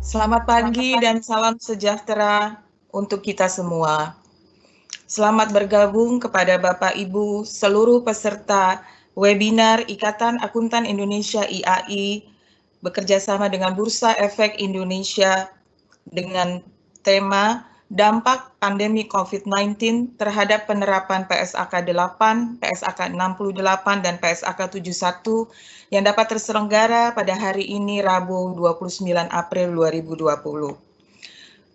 Selamat pagi dan salam sejahtera untuk kita semua. Selamat bergabung kepada Bapak Ibu seluruh peserta webinar Ikatan Akuntan Indonesia IAI bekerjasama dengan Bursa Efek Indonesia dengan tema Dampak Pandemi COVID-19 terhadap penerapan PSAK 8, PSAK 68, dan PSAK 71 yang dapat terselenggara pada hari ini Rabu 29 April 2020.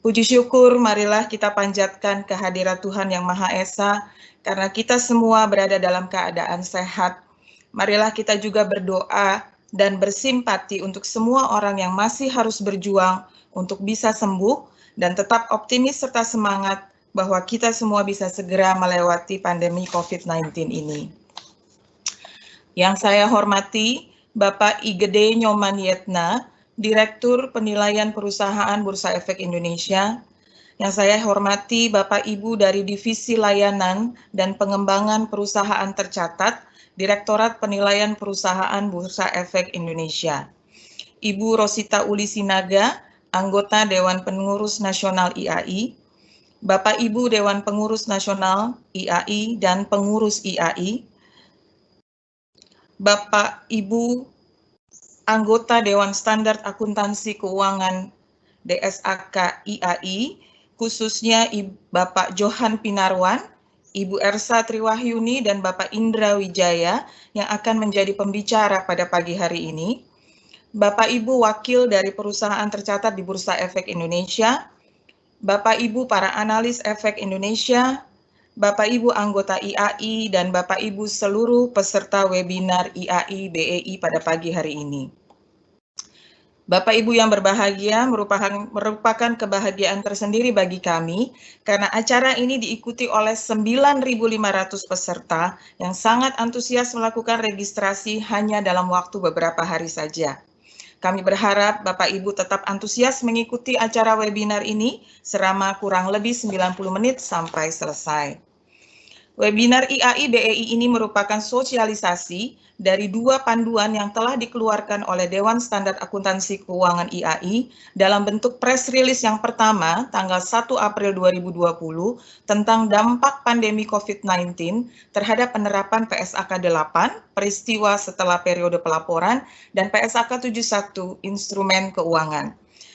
Puji syukur marilah kita panjatkan kehadirat Tuhan Yang Maha Esa karena kita semua berada dalam keadaan sehat. Marilah kita juga berdoa dan bersimpati untuk semua orang yang masih harus berjuang untuk bisa sembuh dan tetap optimis serta semangat bahwa kita semua bisa segera melewati pandemi COVID-19 ini. Yang saya hormati Bapak Igede Nyoman Yetna, Direktur Penilaian Perusahaan Bursa Efek Indonesia. Yang saya hormati Bapak Ibu dari Divisi Layanan dan Pengembangan Perusahaan Tercatat, Direktorat Penilaian Perusahaan Bursa Efek Indonesia. Ibu Rosita Uli Sinaga, anggota Dewan Pengurus Nasional IAI, Bapak Ibu Dewan Pengurus Nasional IAI dan Pengurus IAI, Bapak Ibu anggota Dewan Standar Akuntansi Keuangan DSAK IAI, khususnya Bapak Johan Pinarwan, Ibu Ersa Triwahyuni, dan Bapak Indra Wijaya yang akan menjadi pembicara pada pagi hari ini. Bapak Ibu wakil dari perusahaan tercatat di Bursa Efek Indonesia, Bapak Ibu para analis efek Indonesia, Bapak Ibu anggota IAI, dan Bapak Ibu seluruh peserta webinar IAI BEI pada pagi hari ini. Bapak Ibu yang berbahagia, merupakan kebahagiaan tersendiri bagi kami karena acara ini diikuti oleh 9.500 peserta yang sangat antusias melakukan registrasi hanya dalam waktu beberapa hari saja. Kami berharap Bapak Ibu tetap antusias mengikuti acara webinar ini selama kurang lebih 90 menit sampai selesai. Webinar IAI BEI ini merupakan sosialisasi dari dua panduan yang telah dikeluarkan oleh Dewan Standar Akuntansi Keuangan IAI dalam bentuk press release yang pertama tanggal 1 April 2020 tentang dampak pandemi COVID-19 terhadap penerapan PSAK 8, peristiwa setelah periode pelaporan, dan PSAK 71, instrumen keuangan.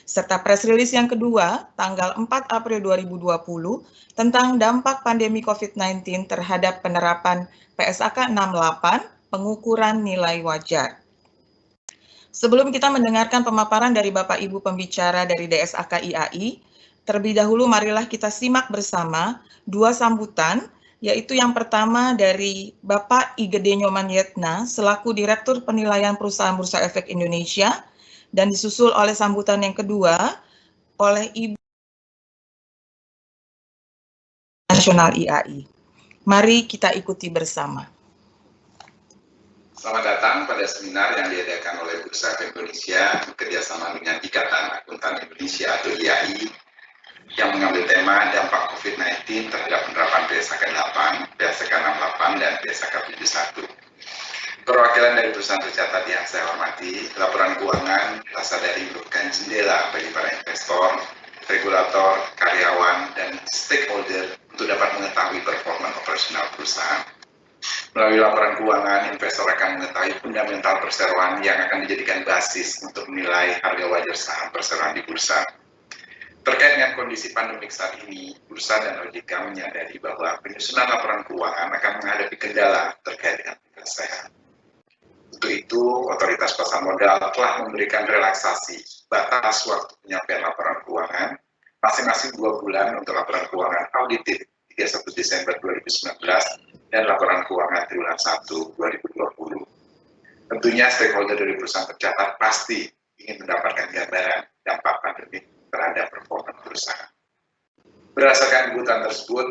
Serta press release yang kedua, tanggal 4 April 2020, tentang dampak pandemi COVID-19 terhadap penerapan PSAK 68, pengukuran nilai wajar. Sebelum kita mendengarkan pemaparan dari Bapak Ibu pembicara dari DSAK IAI, terlebih dahulu marilah kita simak bersama dua sambutan, yaitu yang pertama dari Bapak Igede Nyoman Yetna, selaku Direktur Penilaian Perusahaan Bursa Efek Indonesia, dan disusul oleh sambutan yang kedua oleh Ibu Nasional IAI. Mari kita ikuti bersama. Selamat datang pada seminar yang diadakan oleh Bursa Efek Indonesia bekerjasama dengan Ikatan Akuntan Indonesia atau IAI yang mengambil tema dampak COVID-19 terhadap penerapan PSAK 8, PSAK 68, dan PSAK 71. Perwakilan dari perusahaan tercatat yang saya hormati, laporan keuangan berasal dari merupakan jendela bagi para investor, regulator, karyawan, dan stakeholder untuk dapat mengetahui performa operasional perusahaan. Melalui laporan keuangan, investor akan mengetahui fundamental perseroan yang akan dijadikan basis untuk menilai harga wajar saham perseroan di bursa. Terkait dengan kondisi pandemik saat ini, bursa dan OJK menyadari bahwa penyusunan laporan keuangan akan menghadapi kendala terkait dengan penyelesaian. Untuk itu, Otoritas Pasar Modal telah memberikan relaksasi batas waktu penyampaian laporan keuangan masing-masing 2 bulan untuk laporan keuangan audited 31 Desember 2019 dan laporan keuangan triwulan 1 2020. Tentunya stakeholder dari perusahaan tercatat pasti ingin mendapatkan gambaran dampak pandemi terhadap performa perusahaan. Berdasarkan kebutuhan tersebut,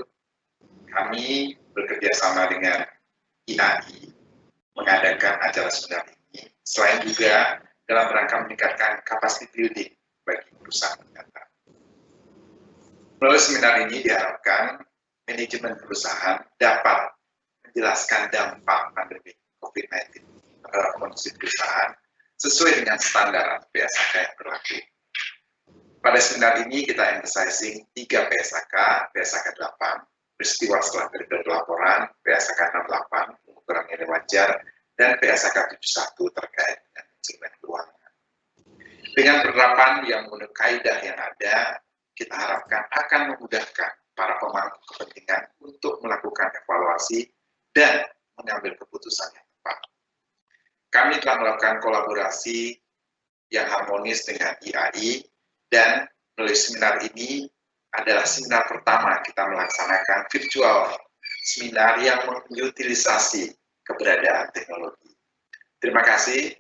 kami bekerja sama dengan IAI mengadakan acara seminar ini, selain juga dalam rangka meningkatkan capacity building bagi perusahaan tercatat. Melalui seminar ini diharapkan manajemen perusahaan dapat menjelaskan dampak pandemi COVID-19 terhadap kondisi perusahaan sesuai dengan standar PSAK yang berlaku. Pada seminar ini kita emphasizing 3 PSAK, PSAK 8, peristiwa setelah periode pelaporan, PSAK 68, pengukuran nilai wajar, dan PSAK 71 terkait dengan instrumen keuangan. Dengan penerapan yang menurut kaidah yang ada, kita harapkan akan memudahkan para pemangku kepentingan untuk melakukan evaluasi dan mengambil keputusan yang tepat. Kami telah melakukan kolaborasi yang harmonis dengan IAI, dan melalui seminar ini adalah seminar pertama kita melaksanakan virtual seminar yang mengutilisasi keberadaan teknologi. Terima kasih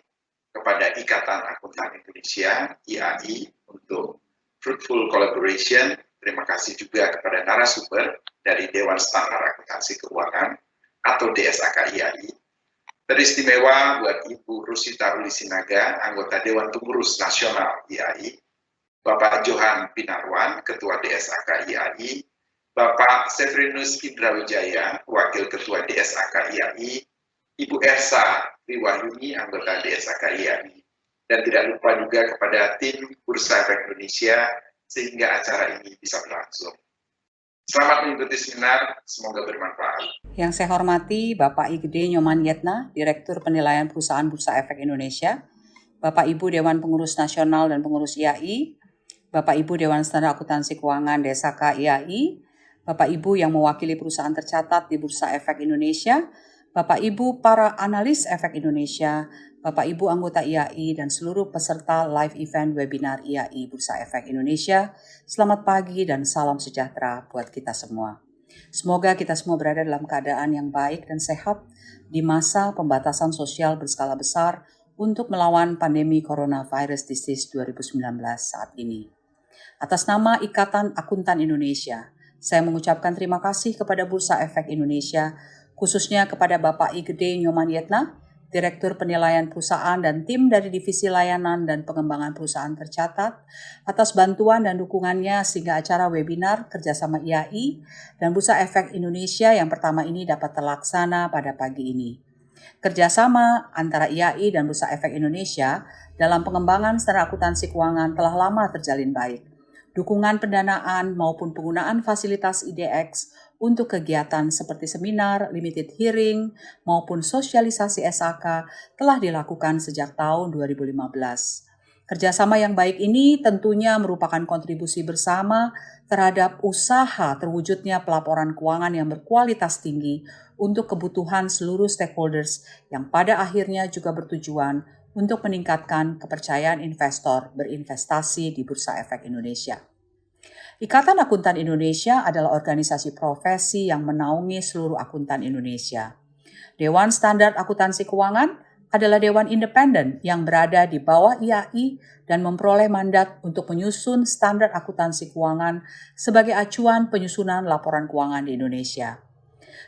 kepada Ikatan Akuntan Indonesia, IAI, untuk fruitful collaboration. Terima kasih juga kepada narasumber dari Dewan Standar Akuntansi Keuangan atau DSAK IAI. Teristimewa buat Ibu Rusita Ruli Sinaga, anggota Dewan Pengurus Nasional IAI, Bapak Johan Pinarwan, Ketua DSAK IAI, Bapak Severinus Indrawijaya, Wakil Ketua DSAK IAI, Ibu Ersa Riwahyuni, anggota DSAK IAI, dan tidak lupa juga kepada tim Bursa Efek Indonesia sehingga acara ini bisa berlangsung. Selamat mengikuti seminar, semoga bermanfaat. Yang saya hormati Bapak Igede Nyoman Yetna, Direktur Penilaian Perusahaan Bursa Efek Indonesia, Bapak Ibu Dewan Pengurus Nasional dan Pengurus IAI, Bapak Ibu Dewan Standar Akuntansi Keuangan DSAK IAI, Bapak Ibu yang mewakili perusahaan tercatat di Bursa Efek Indonesia, Bapak Ibu para analis Efek Indonesia, Bapak Ibu anggota IAI dan seluruh peserta live event webinar IAI Bursa Efek Indonesia, selamat pagi dan salam sejahtera buat kita semua. Semoga kita semua berada dalam keadaan yang baik dan sehat di masa pembatasan sosial berskala besar untuk melawan pandemi coronavirus disease 2019 saat ini. Atas nama Ikatan Akuntan Indonesia, saya mengucapkan terima kasih kepada Bursa Efek Indonesia, khususnya kepada Bapak Igede Nyoman Yetna, Direktur Penilaian Perusahaan dan tim dari Divisi Layanan dan Pengembangan Perusahaan Tercatat, atas bantuan dan dukungannya sehingga acara webinar kerjasama IAI dan Bursa Efek Indonesia yang pertama ini dapat terlaksana pada pagi ini. Kerjasama antara IAI dan Bursa Efek Indonesia dalam pengembangan standar akuntansi keuangan telah lama terjalin baik. Dukungan pendanaan maupun penggunaan fasilitas IDX untuk kegiatan seperti seminar, limited hearing, maupun sosialisasi SAK telah dilakukan sejak tahun 2015. Kerjasama yang baik ini tentunya merupakan kontribusi bersama terhadap usaha terwujudnya pelaporan keuangan yang berkualitas tinggi untuk kebutuhan seluruh stakeholders yang pada akhirnya juga bertujuan untuk meningkatkan kepercayaan investor berinvestasi di Bursa Efek Indonesia. Ikatan Akuntan Indonesia adalah organisasi profesi yang menaungi seluruh akuntan Indonesia. Dewan Standar Akuntansi Keuangan adalah dewan independen yang berada di bawah IAI dan memperoleh mandat untuk menyusun standar akuntansi keuangan sebagai acuan penyusunan laporan keuangan di Indonesia.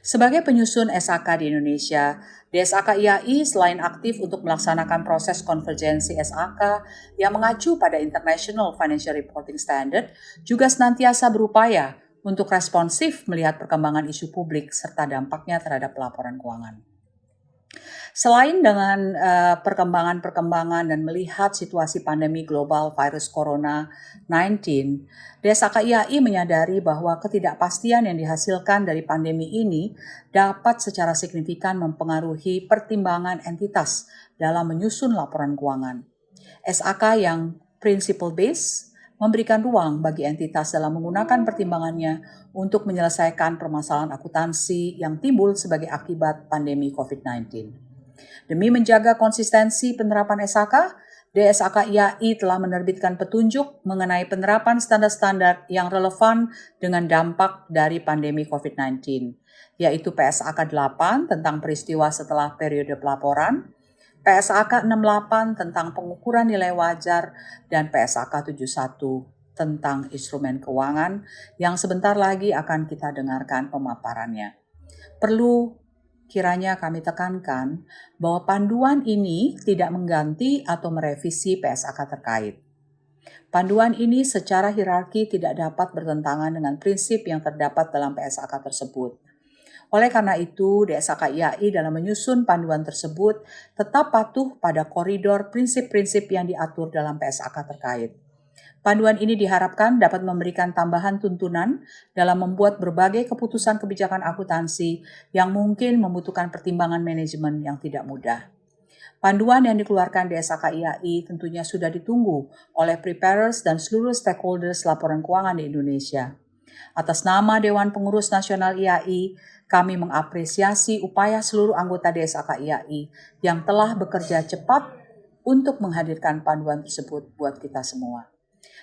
Sebagai penyusun SAK di Indonesia, DSAK IAI selain aktif untuk melaksanakan proses konvergensi SAK yang mengacu pada International Financial Reporting Standard, juga senantiasa berupaya untuk responsif melihat perkembangan isu publik serta dampaknya terhadap laporan keuangan. Selain dengan perkembangan-perkembangan dan melihat situasi pandemi global virus corona 19, DSAK IAI menyadari bahwa ketidakpastian yang dihasilkan dari pandemi ini dapat secara signifikan mempengaruhi pertimbangan entitas dalam menyusun laporan keuangan. SAK yang principle based memberikan ruang bagi entitas dalam menggunakan pertimbangannya untuk menyelesaikan permasalahan akuntansi yang timbul sebagai akibat pandemi COVID-19. Demi menjaga konsistensi penerapan SAK, DSAK IAI telah menerbitkan petunjuk mengenai penerapan standar-standar yang relevan dengan dampak dari pandemi COVID-19, yaitu PSAK 8 tentang peristiwa setelah periode pelaporan, PSAK 68 tentang pengukuran nilai wajar, dan PSAK 71 tentang instrumen keuangan yang sebentar lagi akan kita dengarkan pemaparannya. Perlu kiranya kami tekankan bahwa panduan ini tidak mengganti atau merevisi PSAK terkait. Panduan ini secara hierarki tidak dapat bertentangan dengan prinsip yang terdapat dalam PSAK tersebut. Oleh karena itu, DSAK IAI dalam menyusun panduan tersebut tetap patuh pada koridor prinsip-prinsip yang diatur dalam PSAK terkait. Panduan ini diharapkan dapat memberikan tambahan tuntunan dalam membuat berbagai keputusan kebijakan akuntansi yang mungkin membutuhkan pertimbangan manajemen yang tidak mudah. Panduan yang dikeluarkan DSAK IAI tentunya sudah ditunggu oleh preparers dan seluruh stakeholders laporan keuangan di Indonesia. Atas nama Dewan Pengurus Nasional IAI, kami mengapresiasi upaya seluruh anggota DSAK IAI yang telah bekerja cepat untuk menghadirkan panduan tersebut buat kita semua.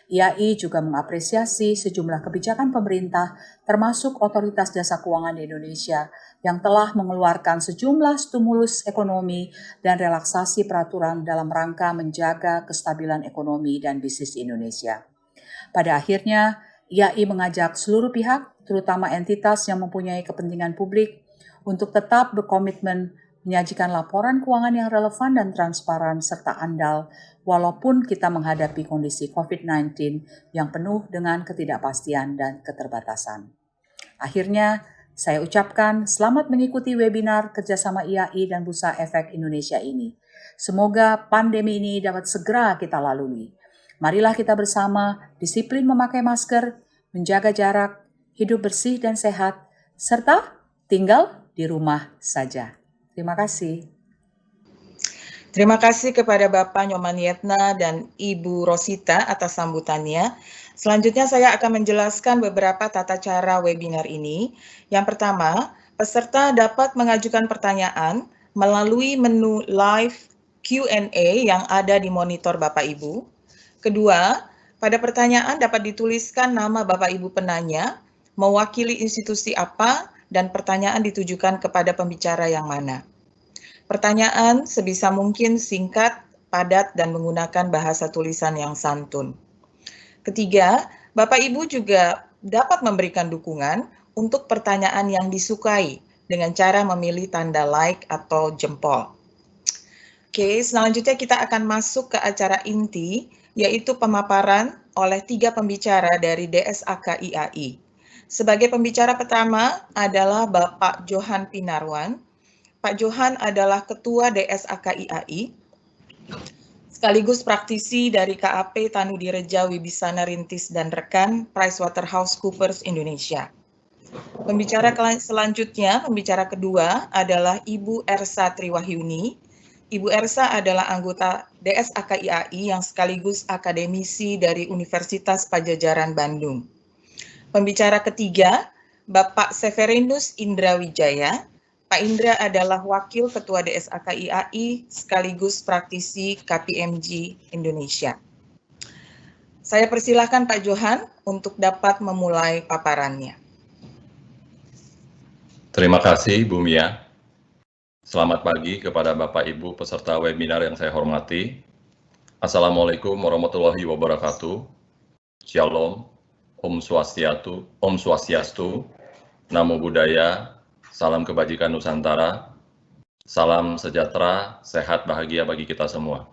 IAI juga mengapresiasi sejumlah kebijakan pemerintah termasuk Otoritas Jasa Keuangan di Indonesia yang telah mengeluarkan sejumlah stimulus ekonomi dan relaksasi peraturan dalam rangka menjaga kestabilan ekonomi dan bisnis di Indonesia. Pada akhirnya, IAI mengajak seluruh pihak, terutama entitas yang mempunyai kepentingan publik, untuk tetap berkomitmen menyajikan laporan keuangan yang relevan dan transparan serta andal walaupun kita menghadapi kondisi COVID-19 yang penuh dengan ketidakpastian dan keterbatasan. Akhirnya, saya ucapkan selamat mengikuti webinar kerjasama IAI dan Bursa Efek Indonesia ini. Semoga pandemi ini dapat segera kita lalui. Marilah kita bersama disiplin memakai masker, menjaga jarak, hidup bersih dan sehat, serta tinggal di rumah saja. Terima kasih. Terima kasih kepada Bapak Nyoman Yetna dan Ibu Rosita atas sambutannya. Selanjutnya saya akan menjelaskan beberapa tata cara webinar ini. Yang pertama, peserta dapat mengajukan pertanyaan melalui menu live Q&A yang ada di monitor Bapak Ibu. Kedua, pada pertanyaan dapat dituliskan nama Bapak Ibu penanya, mewakili institusi apa, dan pertanyaan ditujukan kepada pembicara yang mana. Pertanyaan sebisa mungkin singkat, padat, dan menggunakan bahasa tulisan yang santun. Ketiga, Bapak Ibu juga dapat memberikan dukungan untuk pertanyaan yang disukai dengan cara memilih tanda like atau jempol. Oke, selanjutnya kita akan masuk ke acara inti, yaitu pemaparan oleh 3 pembicara dari DSAK IAI. Sebagai pembicara pertama adalah Bapak Johan Pinarwan. Pak Johan adalah Ketua DSAK IAI, sekaligus praktisi dari KAP Tanudireja Wibisana Rintis dan Rekan PricewaterhouseCoopers Indonesia. Pembicara selanjutnya, pembicara kedua adalah Ibu Ersa Triwahyuni. Ibu Ersa adalah anggota DSAK IAI yang sekaligus akademisi dari Universitas Padjadjaran Bandung. Pembicara ketiga, Bapak Severinus Indra Wijaya. Pak Indra adalah Wakil Ketua DSAK IAI sekaligus praktisi KPMG Indonesia. Saya persilahkan Pak Johan untuk dapat memulai paparannya. Terima kasih Bu Mia. Selamat pagi kepada Bapak Ibu peserta webinar yang saya hormati. Assalamualaikum warahmatullahi wabarakatuh. Shalom, Om Swastiastu, Namo Buddhaya, salam kebajikan Nusantara, salam sejahtera, sehat, bahagia bagi kita semua.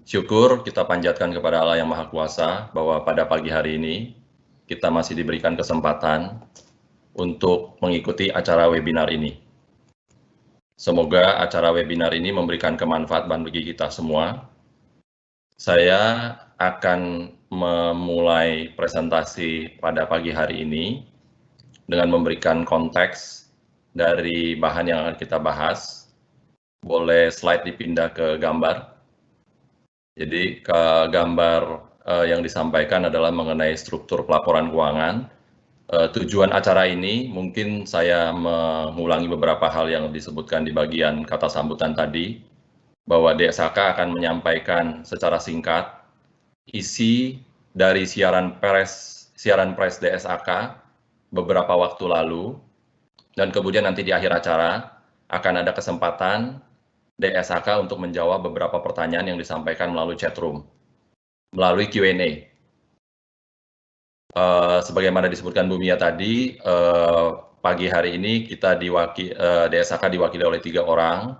Syukur kita panjatkan kepada Allah yang Maha Kuasa bahwa pada pagi hari ini kita masih diberikan kesempatan untuk mengikuti acara webinar ini. Semoga acara webinar ini memberikan kemanfaatan bagi kita semua. Saya akan memulai presentasi pada pagi hari ini dengan memberikan konteks dari bahan yang akan kita bahas. Boleh slide dipindah ke gambar. Jadi ke gambar yang disampaikan adalah mengenai struktur pelaporan keuangan. Tujuan acara ini mungkin saya mengulangi beberapa hal yang disebutkan di bagian kata sambutan tadi, bahwa DSAK akan menyampaikan secara singkat isi dari siaran pers DSAK beberapa waktu lalu, dan kemudian nanti di akhir acara akan ada kesempatan DSAK untuk menjawab beberapa pertanyaan yang disampaikan melalui chat room, melalui Q&A. Sebagaimana disebutkan Bu Mia tadi, pagi hari ini kita DSAK diwakili oleh 3 orang.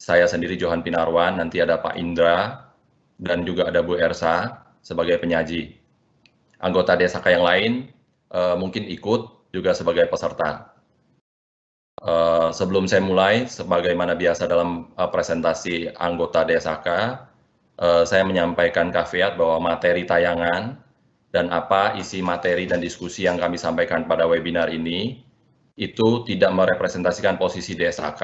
Saya sendiri Johan Pinarwan, nanti ada Pak Indra, dan juga ada Bu Ersa sebagai penyaji. Anggota DSAK yang lain mungkin ikut juga sebagai peserta. Sebelum saya mulai, sebagaimana biasa dalam presentasi anggota DSAK, saya menyampaikan caveat bahwa materi tayangan dan apa isi materi dan diskusi yang kami sampaikan pada webinar ini itu tidak merepresentasikan posisi DSAK,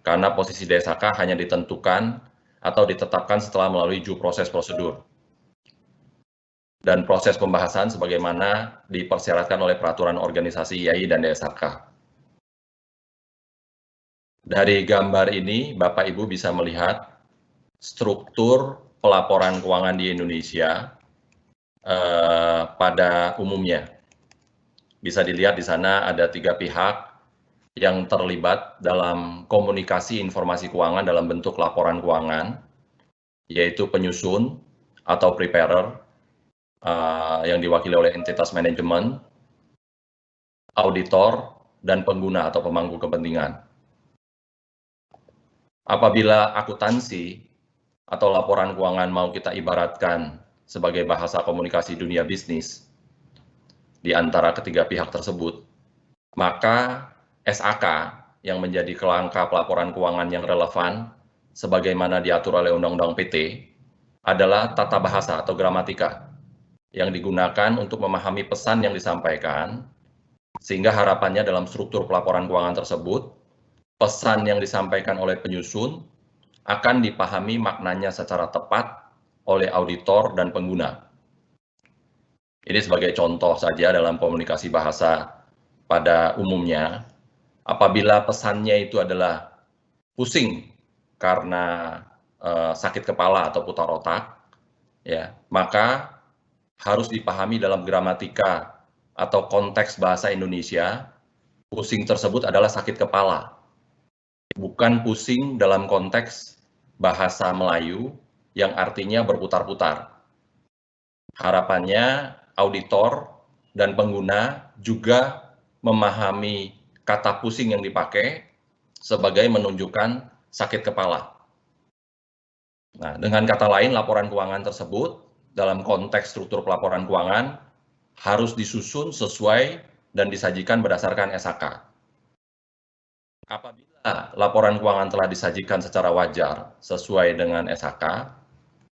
karena posisi DSAK hanya ditentukan atau ditetapkan setelah melalui due proses prosedur dan proses pembahasan sebagaimana dipersyaratkan oleh peraturan organisasi IAI dan DSAK. Dari gambar ini, Bapak Ibu bisa melihat struktur pelaporan keuangan di Indonesia pada umumnya. Bisa dilihat di sana ada 3 pihak yang terlibat dalam komunikasi informasi keuangan dalam bentuk laporan keuangan, yaitu penyusun atau preparer yang diwakili oleh entitas manajemen, auditor, dan pengguna atau pemangku kepentingan. Apabila akuntansi atau laporan keuangan mau kita ibaratkan sebagai bahasa komunikasi dunia bisnis di antara ketiga pihak tersebut, maka SAK yang menjadi kerangka pelaporan keuangan yang relevan sebagaimana diatur oleh Undang-Undang PT adalah tata bahasa atau gramatika yang digunakan untuk memahami pesan yang disampaikan, sehingga harapannya dalam struktur pelaporan keuangan tersebut, pesan yang disampaikan oleh penyusun akan dipahami maknanya secara tepat oleh auditor dan pengguna. Ini sebagai contoh saja dalam komunikasi bahasa pada umumnya, apabila pesannya itu adalah pusing karena sakit kepala atau putar otak, ya, maka harus dipahami dalam gramatika atau konteks bahasa Indonesia, pusing tersebut adalah sakit kepala, bukan pusing dalam konteks bahasa Melayu yang artinya berputar-putar. Harapannya auditor dan pengguna juga memahami kata pusing yang dipakai sebagai menunjukkan sakit kepala. Nah, dengan kata lain, laporan keuangan tersebut dalam konteks struktur pelaporan keuangan harus disusun sesuai dan disajikan berdasarkan SAK. Apabila laporan keuangan telah disajikan secara wajar sesuai dengan SAK,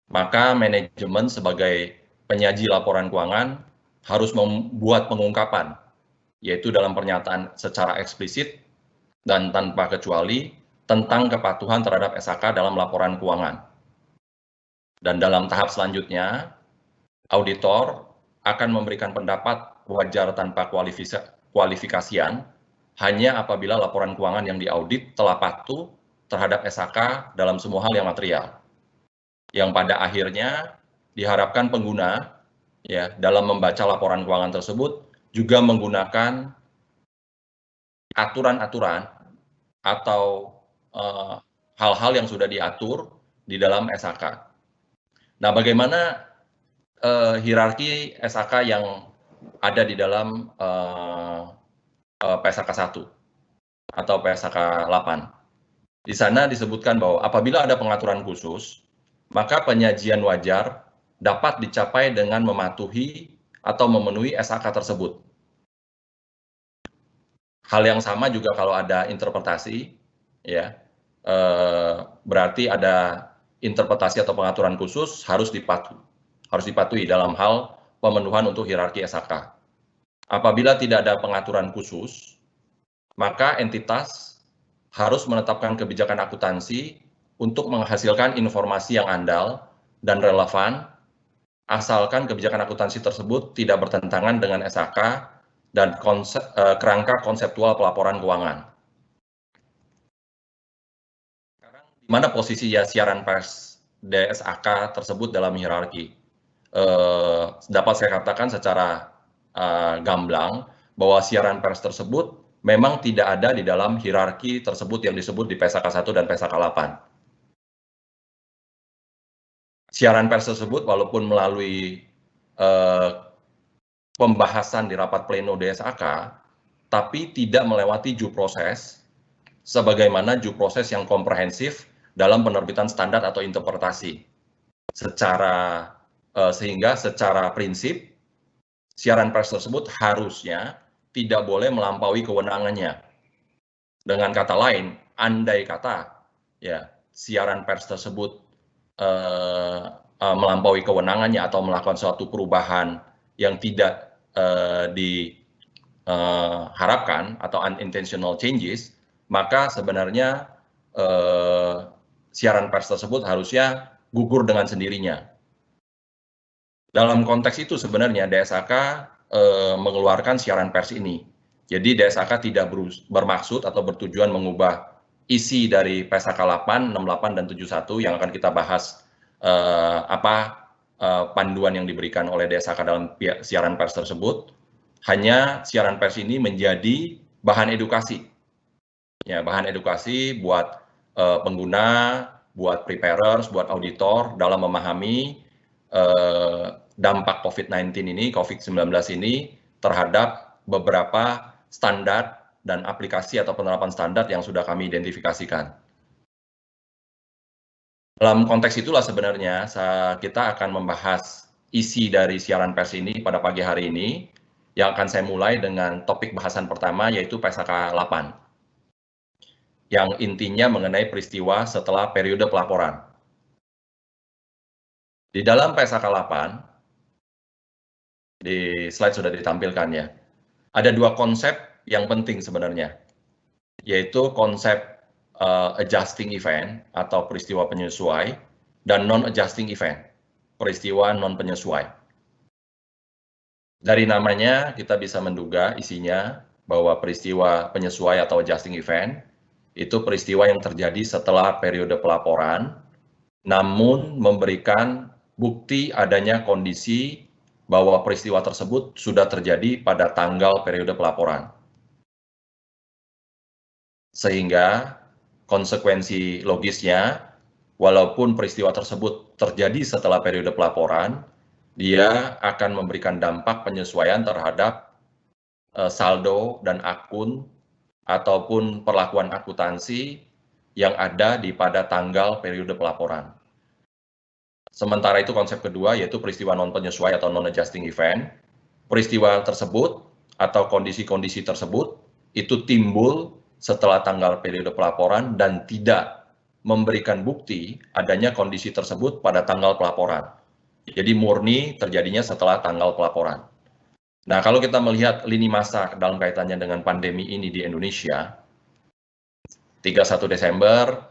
maka manajemen sebagai penyaji laporan keuangan harus membuat pengungkapan, yaitu dalam pernyataan secara eksplisit dan tanpa kecuali tentang kepatuhan terhadap SAK dalam laporan keuangan. Dan dalam tahap selanjutnya, auditor akan memberikan pendapat wajar tanpa kualifikasian hanya apabila laporan keuangan yang diaudit telah patuh terhadap SAK dalam semua hal yang material. Yang pada akhirnya diharapkan pengguna ya dalam membaca laporan keuangan tersebut juga menggunakan aturan-aturan atau hal-hal yang sudah diatur di dalam SAK. Nah, bagaimana hierarki SAK yang ada di dalam PSAK 1 atau PSAK 8? Di sana disebutkan bahwa apabila ada pengaturan khusus, maka penyajian wajar dapat dicapai dengan mematuhi atau memenuhi SAK tersebut. Hal yang sama juga kalau ada interpretasi, ya, berarti ada interpretasi atau pengaturan khusus harus dipatuhi dalam hal pemenuhan untuk hierarki SAK. Apabila tidak ada pengaturan khusus, maka entitas harus menetapkan kebijakan akuntansi untuk menghasilkan informasi yang andal dan relevan, asalkan kebijakan akuntansi tersebut tidak bertentangan dengan SAK dan kerangka konseptual pelaporan keuangan. Sekarang, di mana posisi ya siaran pers DSAK tersebut dalam hierarki? Dapat saya katakan secara gamblang bahwa siaran pers tersebut memang tidak ada di dalam hierarki tersebut yang disebut di PSAK 1 dan PSAK 8. Siaran pers tersebut walaupun melalui pembahasan di rapat pleno DSAK, tapi tidak melewati due proses, sebagaimana due proses yang komprehensif dalam penerbitan standar atau interpretasi. Sehingga secara prinsip, siaran pers tersebut harusnya tidak boleh melampaui kewenangannya. Dengan kata lain, andai kata ya siaran pers tersebut melampaui kewenangannya atau melakukan suatu perubahan yang tidak diharapkan atau unintentional changes, maka sebenarnya siaran pers tersebut harusnya gugur dengan sendirinya. Dalam konteks itu sebenarnya DSAK mengeluarkan siaran pers ini. Jadi DSAK tidak bermaksud atau bertujuan mengubah isi dari PSAK 8, 68, dan 71 yang akan kita bahas panduan yang diberikan oleh DSAK dalam siaran pers tersebut. Hanya siaran pers ini menjadi bahan edukasi. Ya, bahan edukasi buat pengguna, buat preparers, buat auditor dalam memahami dampak COVID-19 ini, COVID-19 ini terhadap beberapa standar dan aplikasi atau penerapan standar yang sudah kami identifikasikan. Dalam konteks itulah sebenarnya kita akan membahas isi dari siaran pers ini pada pagi hari ini, yang akan saya mulai dengan topik bahasan pertama, yaitu PSAK 8, yang intinya mengenai peristiwa setelah periode pelaporan. Di dalam PSAK 8, di slide sudah ditampilkan ya, ada dua konsep yang penting sebenarnya, yaitu konsep adjusting event atau peristiwa penyesuai, dan non-adjusting event, peristiwa non-penyesuai. Dari namanya kita bisa menduga isinya bahwa peristiwa penyesuai atau adjusting event itu peristiwa yang terjadi setelah periode pelaporan, namun memberikan bukti adanya kondisi bahwa peristiwa tersebut sudah terjadi pada tanggal periode pelaporan. Sehingga konsekuensi logisnya, walaupun peristiwa tersebut terjadi setelah periode pelaporan, dia akan memberikan dampak penyesuaian terhadap saldo dan akun ataupun perlakuan akuntansi yang ada pada tanggal periode pelaporan. Sementara itu konsep kedua yaitu peristiwa non-penyesuai atau non-adjusting event. Peristiwa tersebut atau kondisi-kondisi tersebut itu timbul setelah tanggal periode pelaporan dan tidak memberikan bukti adanya kondisi tersebut pada tanggal pelaporan. Jadi murni terjadinya setelah tanggal pelaporan. Nah, kalau kita melihat lini masa dalam kaitannya dengan pandemi ini di Indonesia, 31 Desember,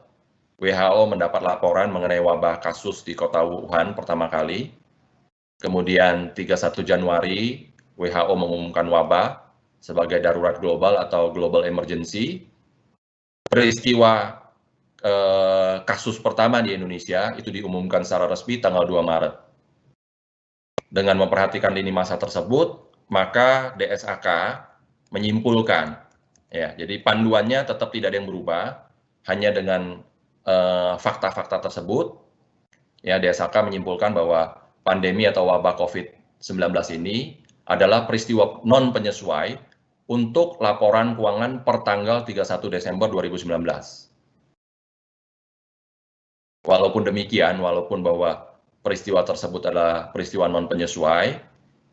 WHO mendapat laporan mengenai wabah kasus di kota Wuhan pertama kali. Kemudian 31 Januari, WHO mengumumkan wabah sebagai darurat global atau global emergency. Peristiwa kasus pertama di Indonesia itu diumumkan secara resmi tanggal 2 Maret. Dengan memperhatikan lini masa tersebut, maka DSAK menyimpulkan, ya, jadi panduannya tetap tidak ada yang berubah, hanya dengan fakta-fakta tersebut, ya, DSAK menyimpulkan bahwa pandemi atau wabah COVID-19 ini adalah peristiwa non-penyesuai untuk laporan keuangan per tanggal 31 Desember 2019. Walaupun demikian, walaupun bahwa peristiwa tersebut adalah peristiwa non-penyesuai,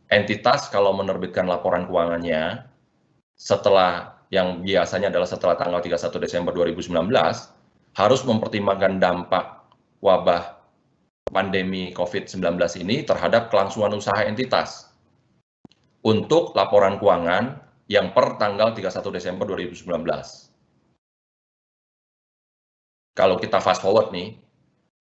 entitas kalau menerbitkan laporan keuangannya setelah yang biasanya adalah setelah tanggal 31 Desember 2019, harus mempertimbangkan dampak wabah pandemi COVID-19 ini terhadap kelangsungan usaha entitas untuk laporan keuangan yang per tanggal 31 Desember 2019. Kalau kita fast forward nih,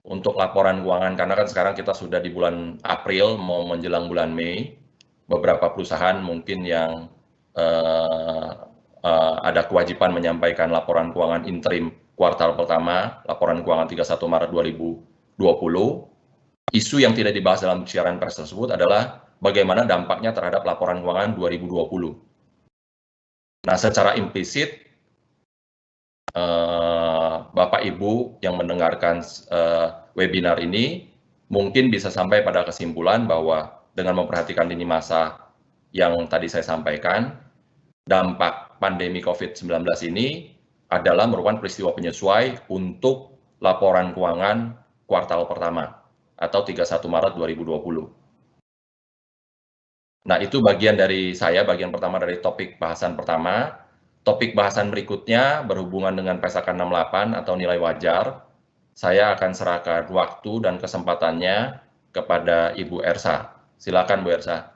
untuk laporan keuangan, karena kan sekarang kita sudah di bulan April, mau menjelang bulan Mei, beberapa perusahaan mungkin yang ada kewajiban menyampaikan laporan keuangan interim kuartal pertama, laporan keuangan 31 Maret 2020, isu yang tidak dibahas dalam siaran pers tersebut adalah bagaimana dampaknya terhadap laporan keuangan 2020. Nah, secara implisit, Bapak Ibu yang mendengarkan webinar ini mungkin bisa sampai pada kesimpulan bahwa dengan memperhatikan lini masa yang tadi saya sampaikan, dampak pandemi COVID-19 ini adalah merupakan peristiwa penyesuai untuk laporan keuangan kuartal pertama atau 31 Maret 2020. Nah, itu bagian dari saya, bagian pertama dari topik bahasan pertama. Topik bahasan berikutnya berhubungan dengan PSAK 68 atau nilai wajar. saya akan serahkan waktu dan kesempatannya kepada Ibu Ersa. Silakan Bu Ersa.